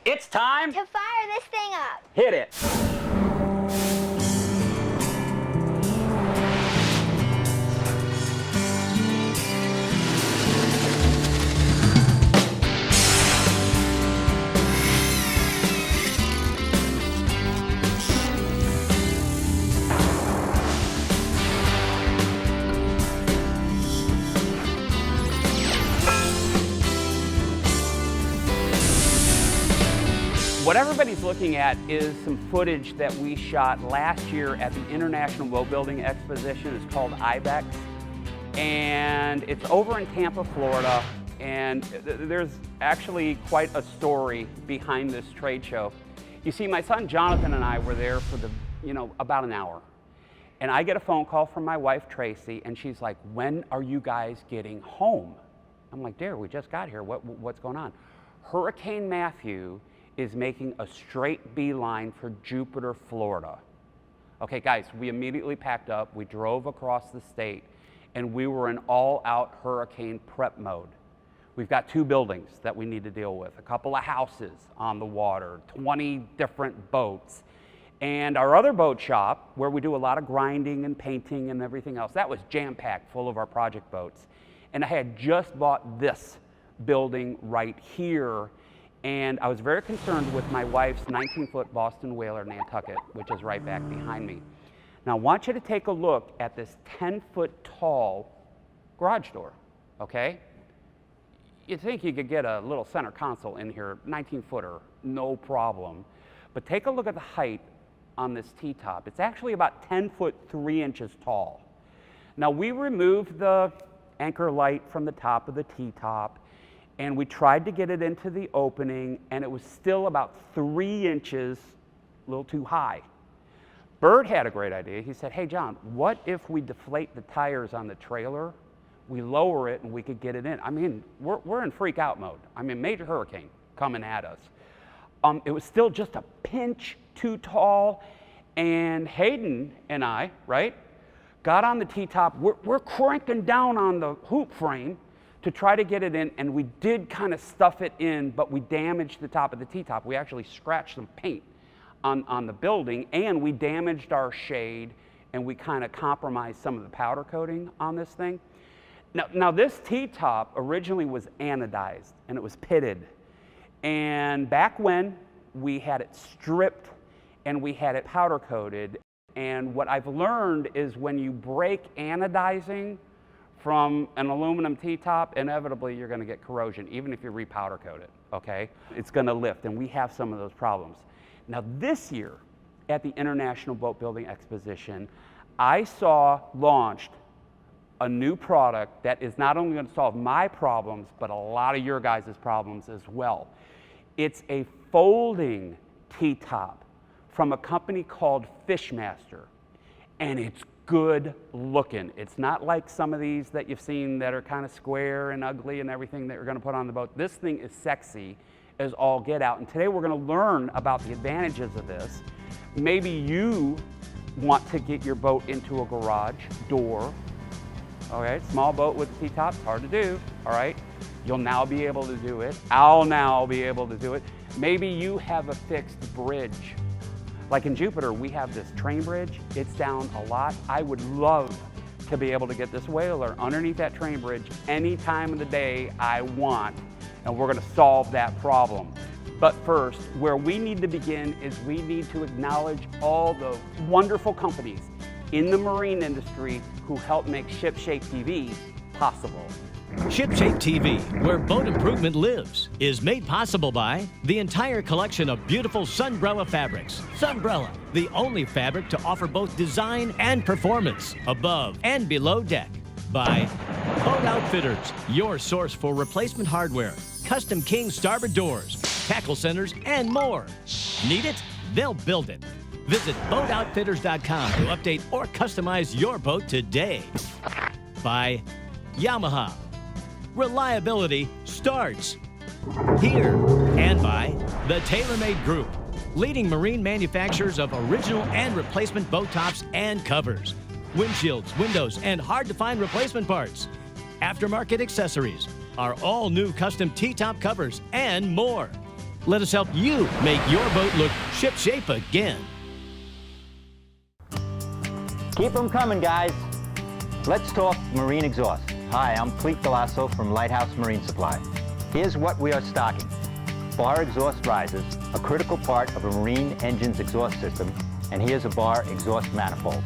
It's time to fire this thing up. Hit it. What everybody's looking at is some footage that we shot last year at the International Boat Building Exposition. It's called IBEX, and it's over in Tampa, Florida. And there's actually quite a story behind this trade show. You see, my son Jonathan and I were there for about an hour. And I get a phone call from my wife, Tracy, and she's like, "When are you guys getting home?" I'm like, "Dear, we just got here. What's going on?" Hurricane Matthew is making a straight beeline for Jupiter, Florida. Okay, guys, we immediately packed up, we drove across the state, and we were in all-out hurricane prep mode. We've got 2 buildings that we need to deal with, a couple of houses on the water, 20 different boats, and our other boat shop, where we do a lot of grinding and painting and everything else, that was jam-packed full of our project boats. And I had just bought this building right here, and I was very concerned with my wife's 19-foot Boston Whaler Nantucket, which is right back behind me. Now, I want you to take a look at this 10-foot tall garage door, okay? You'd think you could get a little center console in here, 19-footer, no problem. But take a look at the height on this T-top. It's actually about 10 foot 3 inches tall. Now, we removed the anchor light from the top of the T-top, and we tried to get it into the opening, and it was still about 3 inches, a little too high. Bird had a great idea. He said, "Hey, John, what if we deflate the tires on the trailer, we lower it, and we could get it in?" I mean, we're in freak out mode. I mean, major hurricane coming at us. It was still just a pinch too tall, and Hayden and I, right, got on the T-top. We're cranking down on the hoop frame to try to get it in, and we did kind of stuff it in, but we damaged the top of the T-top. We actually scratched some paint on the building, and we damaged our shade, and we kind of compromised some of the powder coating on this thing. Now this T-top originally was anodized, and it was pitted. And back when, we had it stripped, and we had it powder coated. And what I've learned is when you break anodizing from an aluminum T-top, inevitably you're going to get corrosion, even if you repowder coat it, okay? It's going to lift, and we have some of those problems. Now this year, at the International Boat Building Exposition, I saw launched a new product that is not only going to solve my problems, but a lot of your guys' problems as well. It's a folding T-top from a company called Fishmaster, and it's good looking. It's not like some of these that you've seen that are kind of square and ugly and everything that you're going to put on the boat. This thing is sexy as all get out, and today we're going to learn about the advantages of this. Maybe you want to get your boat into a garage door. Okay, small boat with a T-top, it's hard to do, all right? You'll now be able to do it. I'll now be able to do it. Maybe you have a fixed bridge. Like in Jupiter, we have this train bridge. It's down a lot. I would love to be able to get this whaler underneath that train bridge any time of the day I want, and we're gonna solve that problem. But first, where we need to begin is we need to acknowledge all the wonderful companies in the marine industry who help make ShipShape TV possible. ShipShape TV, where boat improvement lives, is made possible by the entire collection of beautiful Sunbrella fabrics. Sunbrella, the only fabric to offer both design and performance, above and below deck. By Boat Outfitters, your source for replacement hardware, custom king starboard doors, tackle centers, and more. Need it? They'll build it. Visit BoatOutfitters.com to update or customize your boat today. By Yamaha. Reliability starts here. And by the TaylorMade Group, leading marine manufacturers of original and replacement boat tops and covers, windshields, windows, and hard-to-find replacement parts, aftermarket accessories, our all-new custom T-top covers, and more. Let us help you make your boat look shipshape again. Keep them coming, guys. Let's talk marine exhaust. Hi, I'm Cleet Galasso from Lighthouse Marine Supply. Here's what we are stocking. Bar exhaust risers, a critical part of a marine engine's exhaust system, and here's a bar exhaust manifold.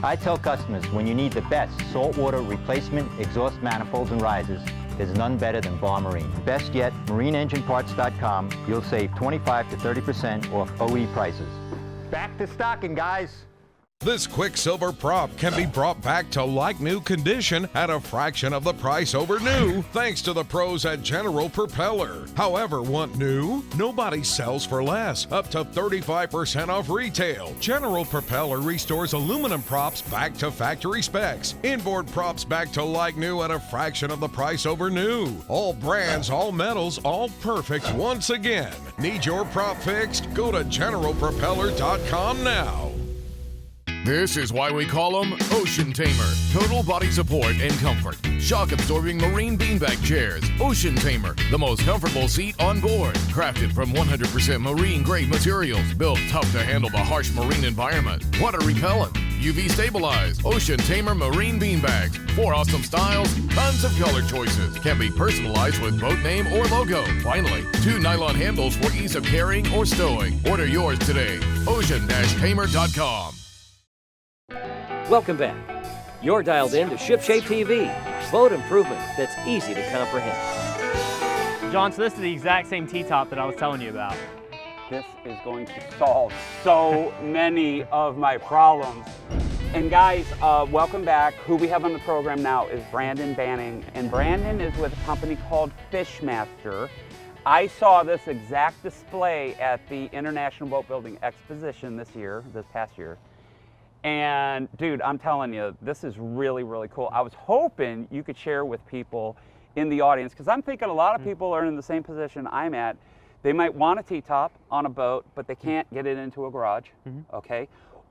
I tell customers when you need the best saltwater replacement exhaust manifolds and risers, there's none better than Bar Marine. Best yet, MarineEngineParts.com, you'll save 25 to 30% off OE prices. Back to stocking, guys. This Quicksilver prop can be brought back to like new condition at a fraction of the price over new, thanks to the pros at General Propeller. However, want new? Nobody sells for less, up to 35% off retail. General Propeller restores aluminum props back to factory specs. Inboard props back to like new at a fraction of the price over new. All brands, all metals, all perfect once again. Need your prop fixed? Go to GeneralPropeller.com now. This is why we call them Ocean Tamer. Total body support and comfort. Shock-absorbing marine beanbag chairs. Ocean Tamer, the most comfortable seat on board. Crafted from 100% marine-grade materials. Built tough to handle the harsh marine environment. Water repellent. UV stabilized. Ocean Tamer marine beanbags. 4 awesome styles. Tons of color choices. Can be personalized with boat name or logo. Finally, 2 nylon handles for ease of carrying or stowing. Order yours today. Ocean-Tamer.com. Welcome back. You're dialed in to ShipShape TV, boat improvement that's easy to comprehend. John, so this is the exact same T-top that I was telling you about. This is going to solve so many of my problems. And guys, welcome back. Who we have on the program now is Brandon Banning, and Brandon is with a company called Fishmaster. I saw this exact display at the International Boat Building Exposition this past year. And dude, I'm telling you, this is really, really cool. I was hoping you could share with people in the audience, because I'm thinking a lot of people are in the same position I'm at. They might want a T-top on a boat, but they can't get it into a garage, okay?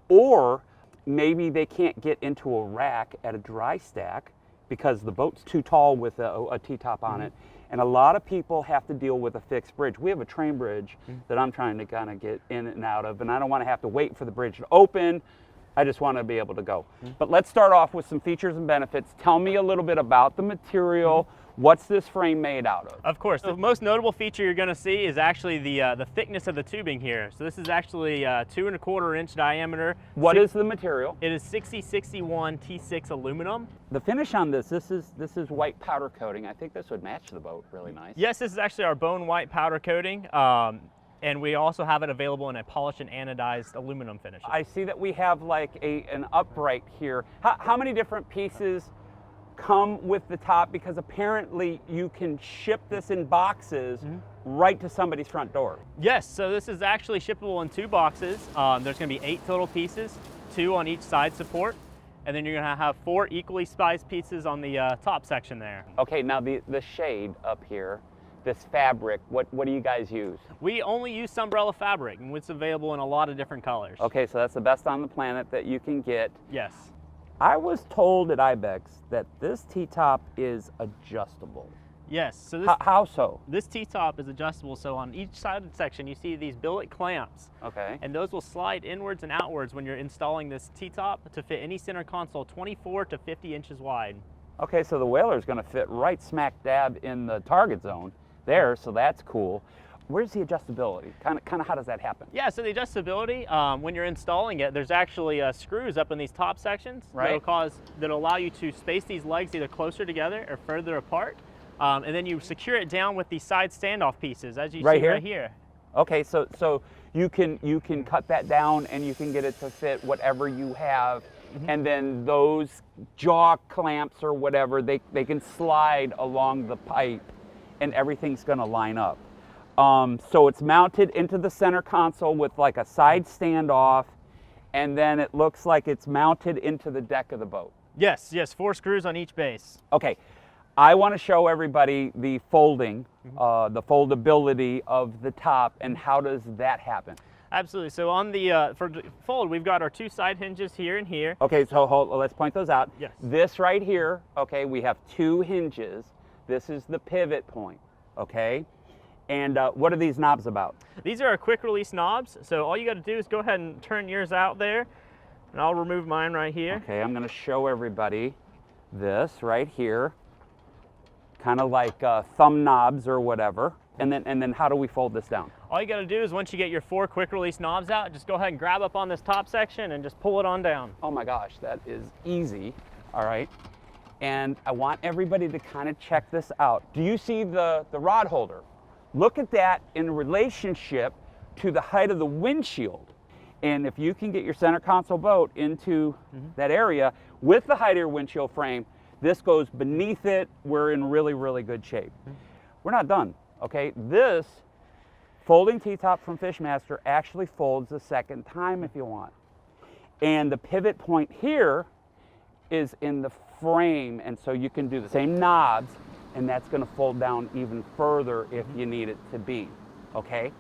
Or maybe they can't get into a rack at a dry stack because the boat's too tall with a T-top on it. And a lot of people have to deal with a fixed bridge. We have a train bridge that I'm trying to kind of get in and out of, and I don't want to have to wait for the bridge to open. I just want to be able to go. But let's start off with some features and benefits. Tell me a little bit about the material. What's this frame made out of? Of course, the most notable feature you're going to see is actually the thickness of the tubing here. So this is actually 2 1/4 inch diameter. What is the material? It is 6061 T6 aluminum. The finish on this is white powder coating. I think this would match the boat really nice. Yes, this is actually our bone white powder coating. And we also have it available in a polished and anodized aluminum finish. I see that we have like an upright here. How many different pieces come with the top? Because apparently you can ship this in boxes right to somebody's front door. Yes, so this is actually shippable in 2 boxes. There's going to be 8 total pieces, 2 on each side support. And then you're going to have 4 equally spiced pieces on the top section there. Okay, now the shade up here, this fabric, what do you guys use? We only use Sunbrella fabric, and it's available in a lot of different colors. Okay, so that's the best on the planet that you can get. Yes. I was told at IBEX that this T-top is adjustable. Yes. So this, how so? This T-top is adjustable, so on each side of the section you see these billet clamps. Okay. And those will slide inwards and outwards when you're installing this T-top to fit any center console 24 to 50 inches wide. Okay, so the Whaler is going to fit right smack dab in the target zone there, so that's cool. Where's the adjustability? Kind of how does that happen? Yeah, so the adjustability, when you're installing it, there's actually screws up in these top sections that'll allow you to space these legs either closer together or further apart. And then you secure it down with these side standoff pieces, as you see right here. Okay, so you can cut that down and you can get it to fit whatever you have. And then those jaw clamps or whatever, they can slide along the pipe and everything's gonna line up. So it's mounted into the center console with like a side standoff, and then it looks like it's mounted into the deck of the boat. Yes, 4 screws on each base. Okay, I want to show everybody the folding, the foldability of the top, and how does that happen? Absolutely. So on the for fold, we've got our 2 side hinges here and here. Okay, so let's point those out. Yes. This right here, okay, we have 2 hinges. This is the pivot point, okay? And what are these knobs about? These are quick release knobs, so all you got to do is go ahead and turn yours out there, and I'll remove mine right here. Okay, I'm going to show everybody this right here, kind of like thumb knobs or whatever. And then how do we fold this down? All you got to do is once you get your 4 quick release knobs out, just go ahead and grab up on this top section and just pull it on down. Oh my gosh, that is easy. All right. And I want everybody to kind of check this out. Do you see the rod holder? Look at that in relationship to the height of the windshield. And if you can get your center console boat into that area with the height of your windshield frame, this goes beneath it. We're in really, really good shape. We're not done, okay? This folding T-top from Fishmaster actually folds a second time if you want. And the pivot point here is in the frame, and so you can do the same knobs, and that's going to fold down even further if you need it to be, okay?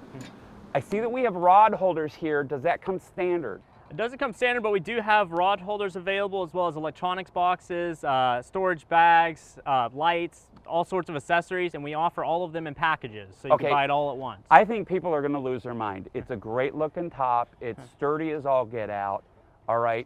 I see that we have rod holders here. Does that come standard? It doesn't come standard, but we do have rod holders available as well as electronics boxes, storage bags, lights, all sorts of accessories, and we offer all of them in packages, so you can buy it all at once. I think people are going to lose their mind. It's a great looking top. It's sturdy as all get out, all right?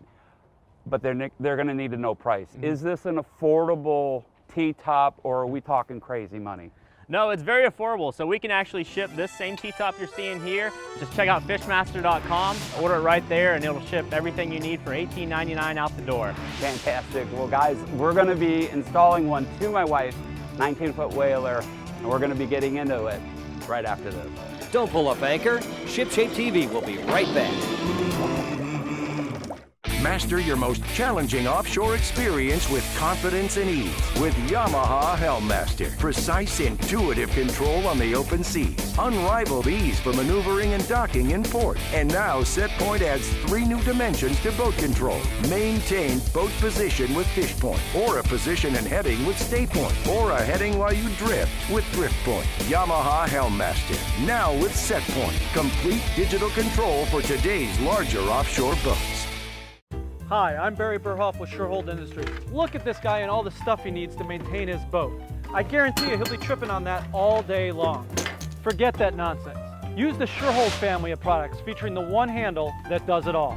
But they're going to need to know price. Is this an affordable T-top, or are we talking crazy money? No, it's very affordable. So we can actually ship this same T-top you're seeing here. Just check out fishmaster.com, order it right there, and it'll ship everything you need for $18.99 out the door. Fantastic. Well, guys, we're going to be installing one to my wife's 19-foot whaler, and we're going to be getting into it right after this. Don't pull up anchor. ShipShape TV will be right back. Master your most challenging offshore experience with confidence and ease with Yamaha Helmmaster. Precise, intuitive control on the open seas. Unrivaled ease for maneuvering and docking in port. And now SetPoint adds 3 new dimensions to boat control. Maintain boat position with fish point, or a position and heading with stay point, or a heading while you drift with drift point. Yamaha Helmmaster, now with SetPoint. Complete digital control for today's larger offshore boats. Hi, I'm Barry Burhoff with Surehold Industries. Look at this guy and all the stuff he needs to maintain his boat. I guarantee you he'll be tripping on that all day long. Forget that nonsense. Use the Surehold family of products featuring the one handle that does it all.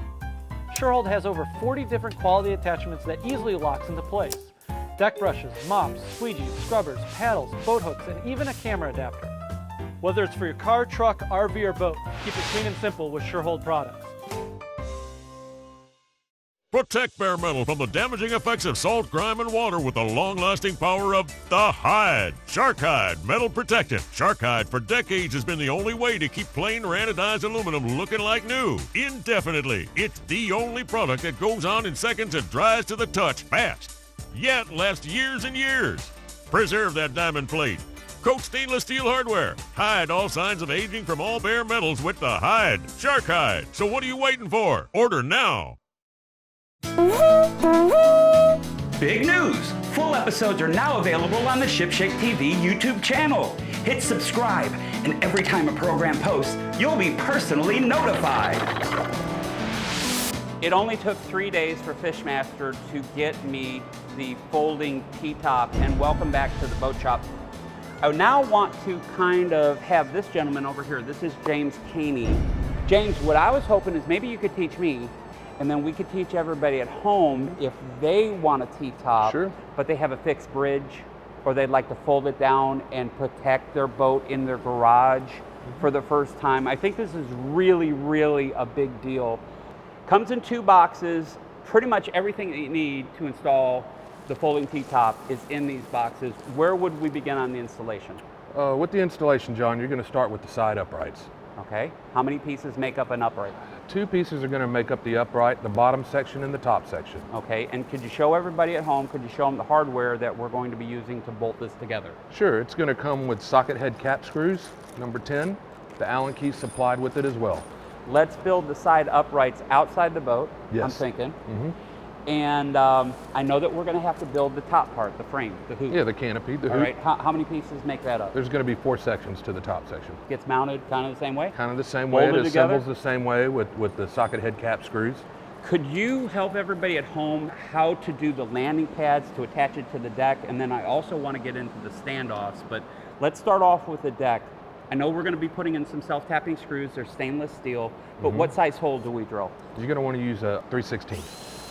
Surehold has over 40 different quality attachments that easily locks into place. Deck brushes, mops, squeegees, scrubbers, paddles, boat hooks, and even a camera adapter. Whether it's for your car, truck, RV, or boat, keep it clean and simple with Surehold products. Protect bare metal from the damaging effects of salt, grime, and water with the long-lasting power of the Hide. Shark Hide Metal Protectant. Shark Hide for decades has been the only way to keep plain or anodized aluminum looking like new, indefinitely. It's the only product that goes on in seconds and dries to the touch fast, yet lasts years and years. Preserve that diamond plate. Coat stainless steel hardware. Hide all signs of aging from all bare metals with the Hide. Shark Hide. So what are you waiting for? Order now. Big news! Full episodes are now available on the ShipShape TV YouTube channel. Hit subscribe, and every time a program posts, you'll be personally notified. It only took 3 days for Fishmaster to get me the folding T-top, and welcome back to the boat shop. I now want to kind of have this gentleman over here. This is James Caney. James, what I was hoping is maybe you could teach me, and then we could teach everybody at home if they want a T-top, but they have a fixed bridge, or they'd like to fold it down and protect their boat in their garage for the first time. I think this is really, really a big deal. Comes in 2 boxes. Pretty much everything that you need to install the folding T-top is in these boxes. Where would we begin on the installation? With the installation, John, you're going to start with the side uprights. Okay. How many pieces make up an upright? 2 pieces are going to make up the upright, the bottom section and the top section. Okay, and could you show everybody at home, could you show them the hardware that we're going to be using to bolt this together? Sure, it's going to come with socket head cap screws, number 10, the Allen keys supplied with it as well. Let's build the side uprights outside the boat, yes. I'm thinking. And I know that we're going to have to build the top part, the frame, the hoop. Yeah, the canopy, the hoop. All right, how many pieces make that up? There's going to be 4 sections to the top section. Gets mounted kind of the same way? Kind of the same way. Folded It assembles the same way with the socket head cap screws. Could you help everybody at home how to do the landing pads to attach it to the deck? And then I also want to get into the standoffs, but let's start off with the deck. I know we're going to be putting in some self-tapping screws. They're stainless steel, but what size hole do we drill? You're going to want to use a 3/16.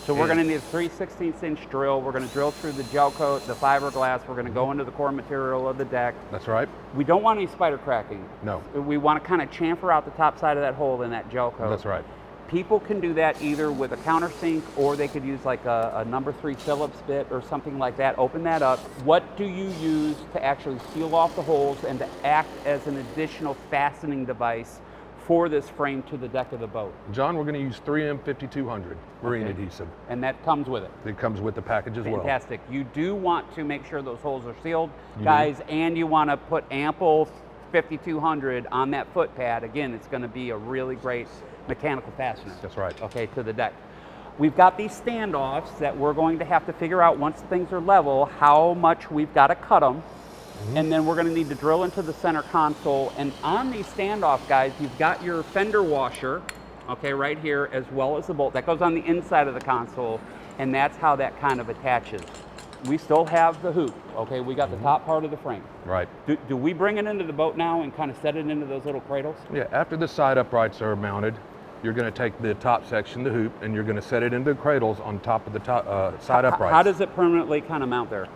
So we're going to need a 3/16 inch drill. We're going to drill through the gel coat, the fiberglass. We're going to go into the core material of the deck. That's right. We don't want any spider cracking. No. We want to kind of chamfer out the top side of that hole in that gel coat. That's right. People can do that either with a countersink, or they could use like a number 3 Phillips bit or something like that. Open that up. What do you use to actually seal off the holes and to act as an additional fastening device for this frame to the deck of the boat? John, we're going to use 3M 5200 marine adhesive. And that comes with it? It comes with the package as well. Fantastic. You do want to make sure those holes are sealed, guys, and you want to put ample 5200 on that foot pad. Again, it's going to be a really great mechanical fastener. That's right. Okay, to the deck. We've got these standoffs that we're going to have to figure out once things are level how much we've got to cut them. And then we're going to need to drill into the center console. And on these standoff, guys, you've got your fender washer, okay, right here, as well as the bolt. That goes on the inside of the console, and that's how that kind of attaches. We still have the hoop, okay? We got the top part of the frame. Right. Do we bring it into the boat now and kind of set it into those little cradles? Yeah, after the side uprights are mounted, you're going to take the top section, the hoop, and you're going to set it into the cradles on top of the side uprights. How does it permanently kind of mount there?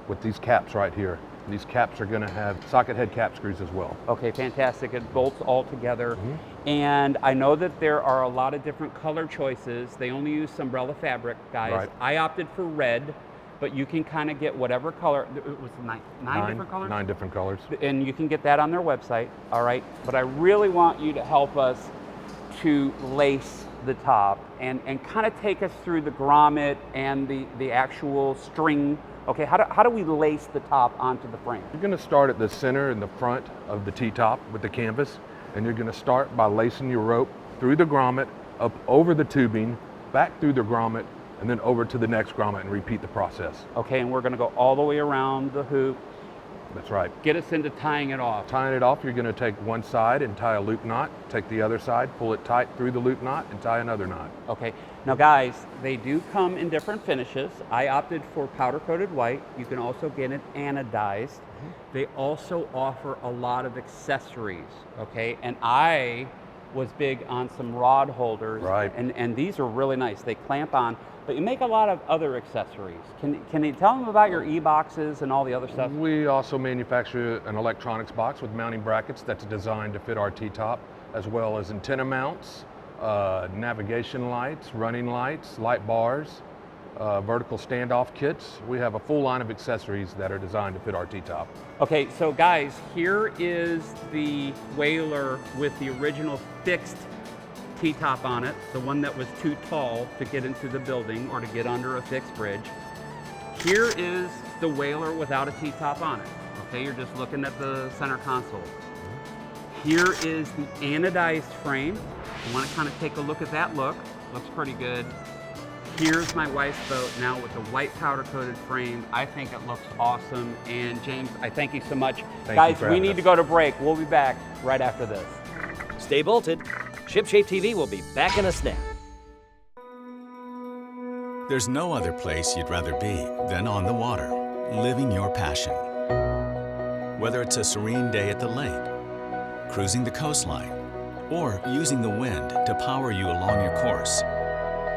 With these caps right here. These caps are going to have socket head cap screws as well. Okay, fantastic. It bolts all together. And I know that there are a lot of different color choices. They only use Sunbrella fabric, guys. Right. I opted for red, but you can kind of get whatever color. It was nine different colors? 9 different colors. And you can get that on their website, all right? But I really want you to help us to lace the top and kind of take us through the grommet and the actual string. Okay, how do we lace the top onto the frame? You're going to start at the center and the front of the T-top with the canvas, and you're going to start by lacing your rope through the grommet, up over the tubing, back through the grommet, and then over to the next grommet and repeat the process. Okay, and we're going to go all the way around the hoop. That's right. Get us into tying it off. Tying it off, you're going to take one side and tie a loop knot, take the other side, pull it tight through the loop knot, and tie another knot. Okay, now guys, they do come in different finishes. I opted for powder coated white. You can also get it anodized. They also offer a lot of accessories, okay? And I was big on some rod holders. Right. And these are really nice. They clamp on, but you make a lot of other accessories. Can you tell them about your e-boxes and all the other stuff? We also manufacture an electronics box with mounting brackets that's designed to fit our T-top, as well as antenna mounts, navigation lights, running lights, light bars, vertical standoff kits. We have a full line of accessories that are designed to fit our T-top. Okay, so guys, here is the Whaler with the original fixed T-top on it, the one that was too tall to get into the building or to get under a fixed bridge. Here is the Whaler without a T-top on it. Okay, you're just looking at the center console. Here is the anodized frame. You want to kind of take a look at that look. Looks pretty good. Here's my wife's boat now with the white powder coated frame. I think it looks awesome. And James, I thank you so much. Guys, we need to go to break. We'll be back right after this. Stay bolted. ShipShape TV will be back in a snap. There's no other place you'd rather be than on the water, living your passion. Whether it's a serene day at the lake, cruising the coastline, or using the wind to power you along your course,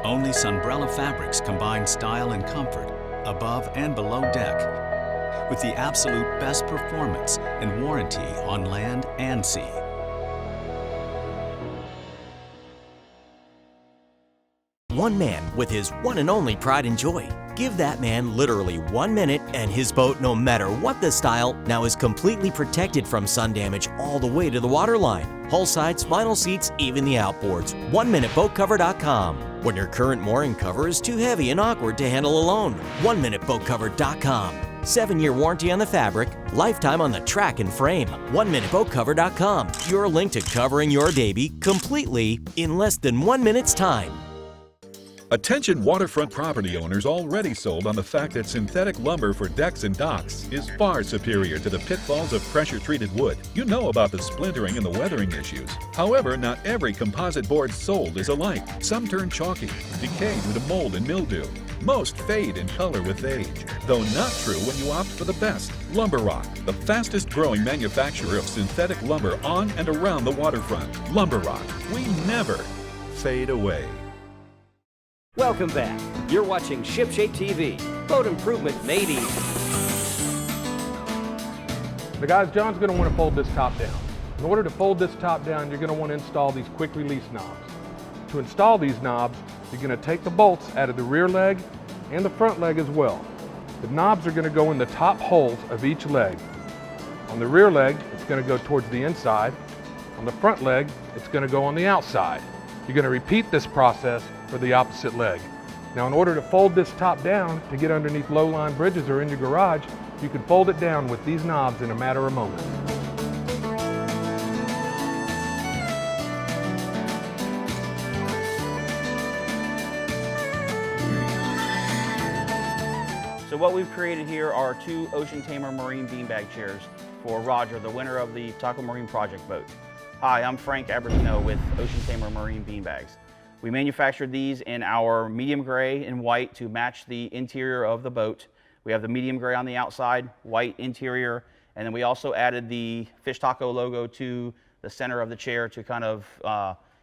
only Sunbrella fabrics combine style and comfort above and below deck with the absolute best performance and warranty on land and sea. One man with his one and only pride and joy. Give that man literally 1 minute and his boat, no matter what the style, now is completely protected from sun damage all the way to the waterline. Hull sides, vinyl seats, even the outboards. 1minuteboatcover.com. When your current mooring cover is too heavy and awkward to handle alone. 1minuteboatcover.com. 7-year warranty on the fabric, lifetime on the track and frame. 1minuteboatcover.com. Your link to covering your baby completely in less than 1 minute's time. Attention waterfront property owners already sold on the fact that synthetic lumber for decks and docks is far superior to the pitfalls of pressure-treated wood. You know about the splintering and the weathering issues. However, not every composite board sold is alike. Some turn chalky, decay due to mold and mildew. Most fade in color with age, though not true when you opt for the best. Lumber Rock, the fastest growing manufacturer of synthetic lumber on and around the waterfront. Lumber Rock, we never fade away. Welcome back. You're watching ShipShape TV. Boat improvement made easy. The guys, John's going to want to fold this top down. In order to fold this top down, you're going to want to install these quick release knobs. To install these knobs, you're going to take the bolts out of the rear leg and the front leg as well. The knobs are going to go in the top holes of each leg. On the rear leg, it's going to go towards the inside. On the front leg, it's going to go on the outside. You're going to repeat this process for the opposite leg. Now, in order to fold this top down to get underneath low-lying bridges or in your garage, you can fold it down with these knobs in a matter of moments. So what we've created here are two Ocean Tamer marine beanbag chairs for Roger, the winner of the Taco Marine Project boat. Hi, I'm Frank Abertino with Ocean Tamer Marine Beanbags. We manufactured these in our medium gray and white to match the interior of the boat. We have the medium gray on the outside, white interior, and then we also added the Fish Taco logo to the center of the chair to kind of,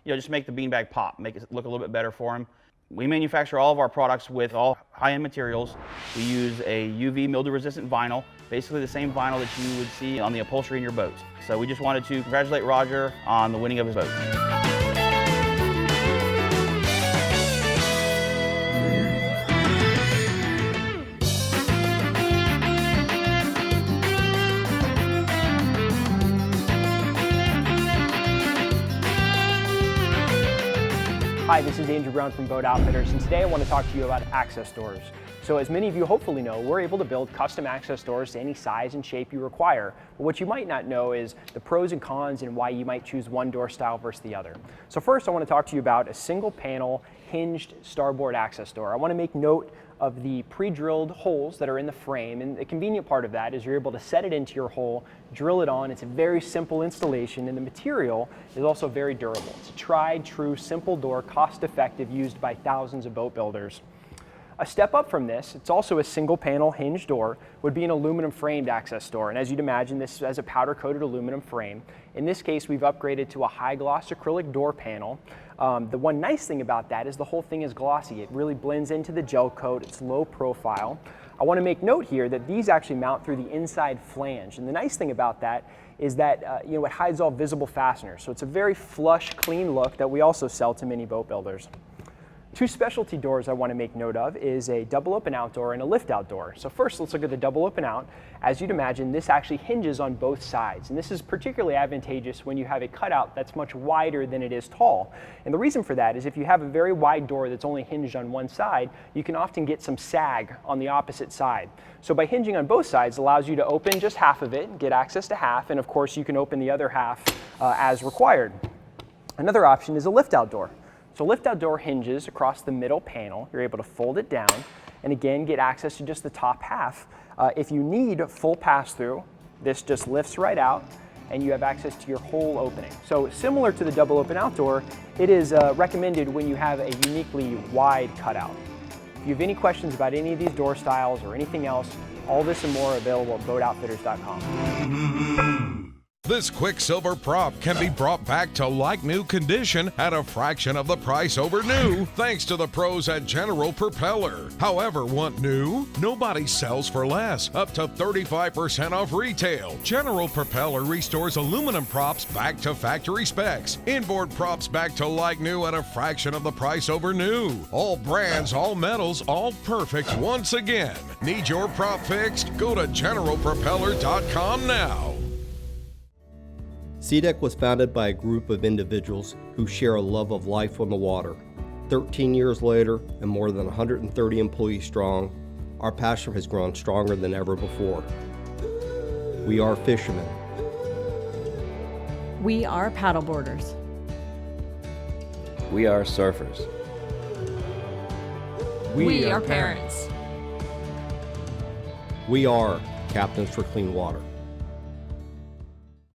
just make the beanbag pop, make it look a little bit better for him. We manufacture all of our products with all high-end materials. We use a UV mildew-resistant vinyl, basically the same vinyl that you would see on the upholstery in your boat. So we just wanted to congratulate Roger on the winning of his boat. Hi, this is Andrew Brown from Boat Outfitters, and today I want to talk to you about access doors. So as many of you hopefully know, we're able to build custom access doors to any size and shape you require. But what you might not know is the pros and cons and why you might choose one door style versus the other. So first I want to talk to you about a single panel hinged starboard access door. I want to make note of the pre-drilled holes that are in the frame, and the convenient part of that is you're able to set it into your hole, drill it on. It's a very simple installation, and the material is also very durable. It's a tried, true, simple door, cost-effective, used by thousands of boat builders. A step up from this, it's also a single panel hinge door, would be an aluminum framed access door. And as you'd imagine, this has a powder coated aluminum frame. In this case, we've upgraded to a high gloss acrylic door panel. The one nice thing about that is the whole thing is glossy. It really blends into the gel coat. It's low profile. I want to make note here that these actually mount through the inside flange. And the nice thing about that is that it hides all visible fasteners. So it's a very flush, clean look that we also sell to many boat builders. Two specialty doors I want to make note of is a double open out door and a lift out door. So first, let's look at the double open out. As you'd imagine, this actually hinges on both sides, and this is particularly advantageous when you have a cutout that's much wider than it is tall. And the reason for that is if you have a very wide door that's only hinged on one side, you can often get some sag on the opposite side. So by hinging on both sides allows you to open just half of it, get access to half, and of course you can open the other half as required. Another option is a lift out door. So lift out door hinges across the middle panel. You're able to fold it down and again get access to just the top half. If you need full pass-through, this just lifts right out and you have access to your whole opening. So similar to the double open out door, it is recommended when you have a uniquely wide cutout. If you have any questions about any of these door styles or anything else, all this and more are available at boatoutfitters.com. This Quicksilver prop can be brought back to like-new condition at a fraction of the price over new, thanks to the pros at General Propeller. However, want new? Nobody sells for less, up to 35% off retail. General Propeller restores aluminum props back to factory specs. Inboard props back to like-new at a fraction of the price over new. All brands, all metals, all perfect once again. Need your prop fixed? Go to GeneralPropeller.com now. SeaDeck was founded by a group of individuals who share a love of life on the water. 13 years later, and more than 130 employees strong, our passion has grown stronger than ever before. We are fishermen. We are paddleboarders. We are surfers. We are parents. We are Captains for Clean Water.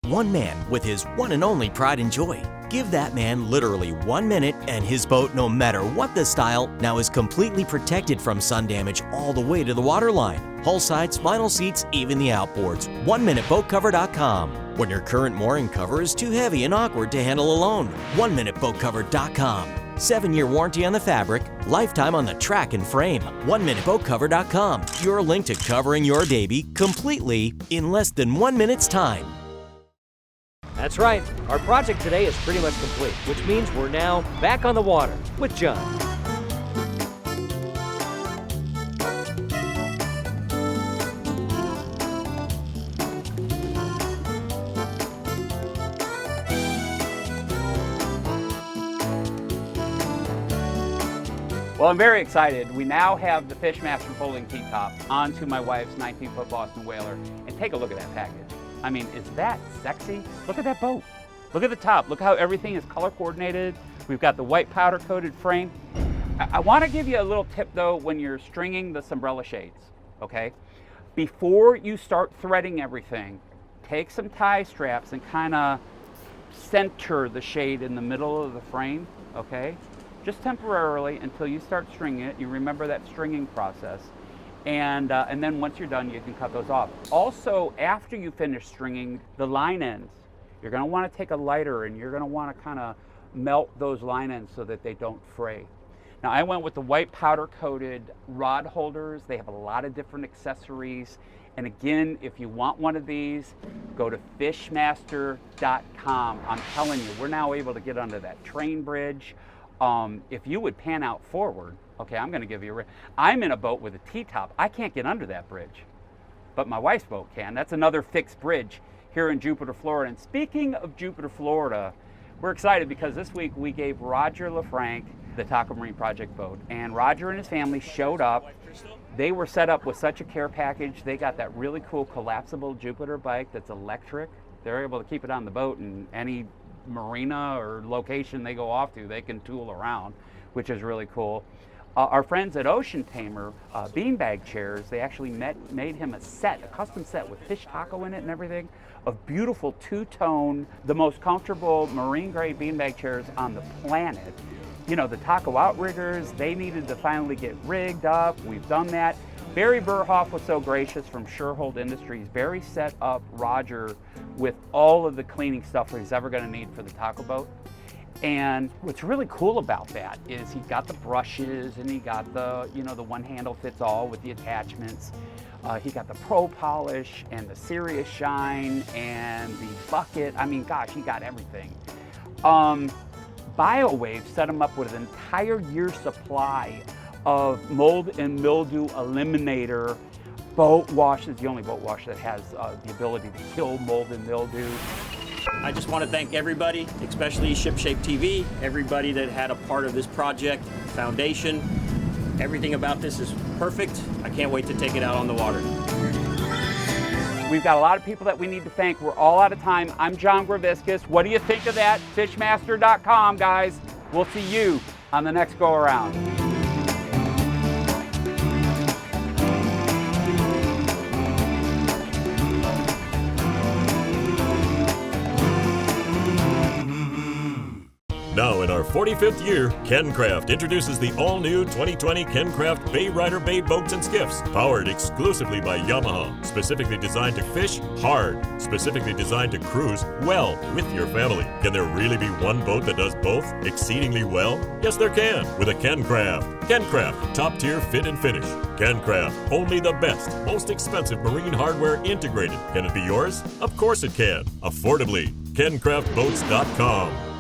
One man with his one and only pride and joy. Give that man literally 1 minute and his boat, no matter what the style, now is completely protected from sun damage all the way to the waterline. Hull sides, vinyl seats, even the outboards. 1minuteboatcover.com. When your current mooring cover is too heavy and awkward to handle alone. 1minuteboatcover.com. 7-year warranty on the fabric, lifetime on the track and frame. 1minuteboatcover.com. Your link to covering your baby completely in less than 1 minute's time. That's right, our project today is pretty much complete, which means we're now back on the water with John. Well, I'm very excited. We now have the Fishmaster folding T-top onto my wife's 19-foot Boston Whaler, and take a look at that package. I mean, is that sexy? Look at that boat. Look at the top. Look how everything is color coordinated. We've got the white powder coated frame. I want to give you a little tip though when you're stringing the Sunbrella shades, okay? Before you start threading everything, take some tie straps and kind of center the shade in the middle of the frame, okay? Just temporarily until you start stringing it. You remember that stringing process. And then once you're done, you can cut those off. Also, after you finish stringing the line ends, you're gonna wanna take a lighter and you're gonna wanna kinda melt those line ends so that they don't fray. Now, I went with the white powder coated rod holders. They have a lot of different accessories. And again, if you want one of these, go to fishmaster.com. I'm telling you, we're now able to get under that train bridge. If you would pan out forward, okay, I'm gonna give you I'm in a boat with a T-top. I can't get under that bridge, but my wife's boat can. That's another fixed bridge here in Jupiter, Florida. And speaking of Jupiter, Florida, we're excited because this week we gave Roger LaFranc the Taco Marine Project boat. And Roger and his family showed up. They were set up with such a care package. They got that really cool collapsible Jupiter bike that's electric. They're able to keep it on the boat, and any marina or location they go off to, they can tool around, which is really cool. Our friends at Ocean Tamer beanbag chairs, they actually made him a custom set with fish taco in it and everything, of beautiful two-tone, the most comfortable marine grade beanbag chairs on the planet. You know, the taco outriggers, they needed to finally get rigged up. We've done that. Barry Burhoff was so gracious from Surehold Industries. Barry set up Roger with all of the cleaning stuff he's ever going to need for the taco boat. And what's really cool about that is he got the brushes and he got the, you know, the one handle fits all with the attachments. He got the Pro Polish and the Serious Shine and the bucket. I mean, gosh, he got everything. BioWave set him up with an entire year's supply of mold and mildew eliminator boat wash. Is the only boat wash that has the ability to kill mold and mildew. I just want to thank everybody, especially ShipShape TV, everybody that had a part of this project, foundation. Everything about this is perfect. I can't wait to take it out on the water. We've got a lot of people that we need to thank. We're all out of time. I'm John Graviscus. What do you think of that? Fishmaster.com, guys. We'll see you on the next go around. Now in our 45th year, KenCraft introduces the all-new 2020 KenCraft Bay Rider Bay boats and skiffs, powered exclusively by Yamaha, specifically designed to fish hard, specifically designed to cruise well with your family. Can there really be one boat that does both exceedingly well? Yes, there can, with a KenCraft. KenCraft, top-tier fit and finish. KenCraft, only the best, most expensive marine hardware integrated. Can it be yours? Of course it can. Affordably. KenCraftBoats.com.